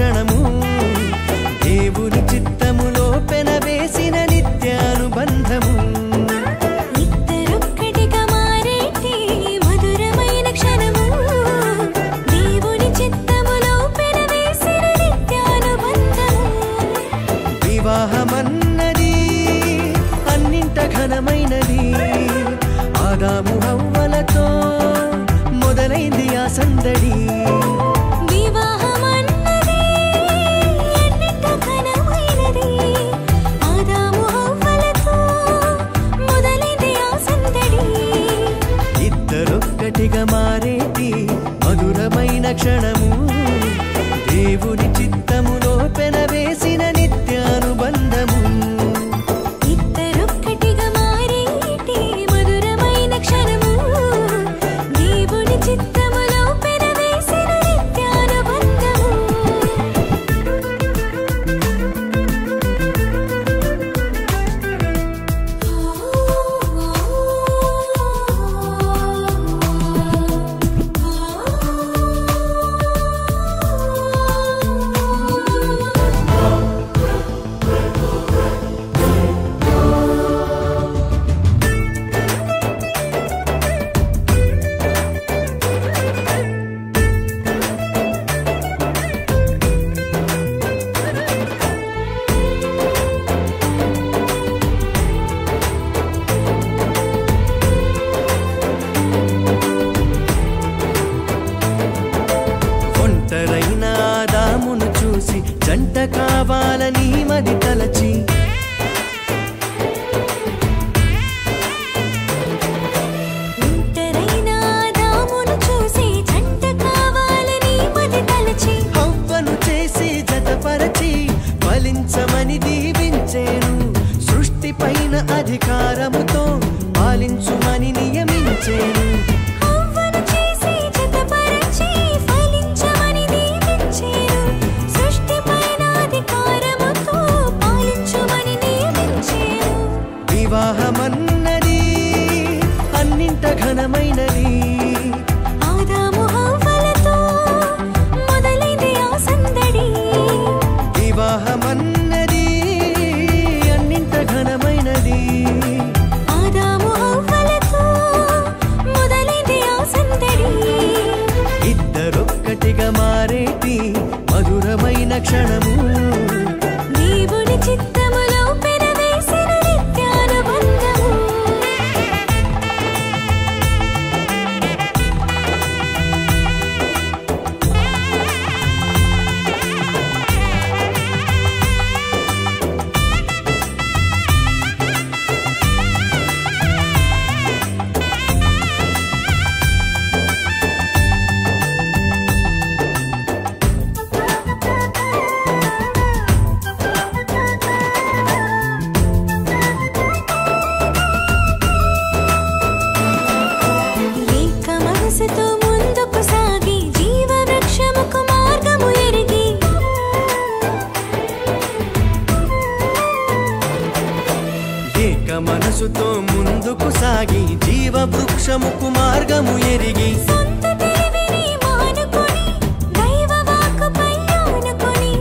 క్షణము దేవుని చిత్తములో పెనవేసిన నిత్యానుబంధము ఇద్దరొక్కటిగా మారేటి మధురమైన క్షణము దేవుని చిత్తములో పెనవేసిన నిత్యానుబంధము వివాహమన్నది అన్నింట ఘనమైనది ఆదాము హవ్వలతో మొదలైంది ఆ సందడి వివాహమన్నది అన్నింట ఘనమైనది ఆదాము హవ్వలతో మొదలైంది ఆ సందడి ఇద్దరొక్కటిగా మారేటి మధురమైన క్షణము దేవుని చిత్తములో పెనవేసిన నిత్యానుబంధము ఇద్దరొక్కటిగా మారేటి మధురమైన క్షణము దేవుని చిత్తములో పెనవేసిన నిత్యానుబంధము ఒంటరైన ఆదామును చూసి జంట కావాలని మది తలచి ఒంటరైన ఆదామును చూసి జంట కావాలని మది తలచి హవ్వను చేసి జతపరచి ఫలించమని దీవించేను సృష్టిపైన అధికారముతో పాలించుమని నియమించేను హవ్వను చేసి జతపరచి ఫలించమని దీవించేను సృష్టిపైన అధికారముతో పాలించుమని నియమించేను వివాహమన్నది అన్నింట ఘనమైనది ఆదాము హవ్వలతో మొదలైంది ఆ సందడి వివాహమన్నది అన్నింట ఘనమైనది ఆదాము హవ్వలతో మొదలైంది ఆ సందడి ఇద్దరొక్కటిగా మారేటి మధురమైన క్షణము దేవుని చిత్తములో పెనవేసిన నిత్యానుబంధము ఏక మనసుతో ముందుకు సాగి జీవవృక్షముకు మార్గము ఎరిగి ఏక మనసుతో ముందుకు సాగి జీవవృక్షముకు మార్గము ఎరిగి సొంత తెలివిని మానుకొని దైవ వాక్కుపై ఆనుకొని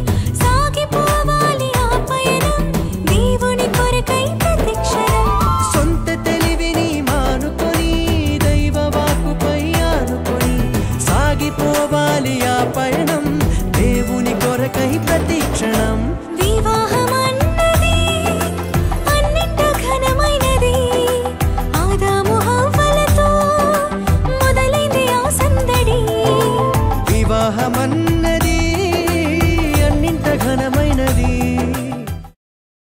సాగిపోవాలి ఆ పయనం దేవుని కొరకై ప్రతిక్షణం సొంత తెలివిని మానుకొని దైవ వాక్కుపై ఆనుకొని సాగిపోవాలి ఆ పయనం దేవుని కొరకై ప్రతిక్షణం వివాహమన్నది అన్నింట ఘనమైనది ఆదాము హవ్వలతో మొదలైంది ఆ సందడి వివాహమన్నది అన్నింట ఘనమైనది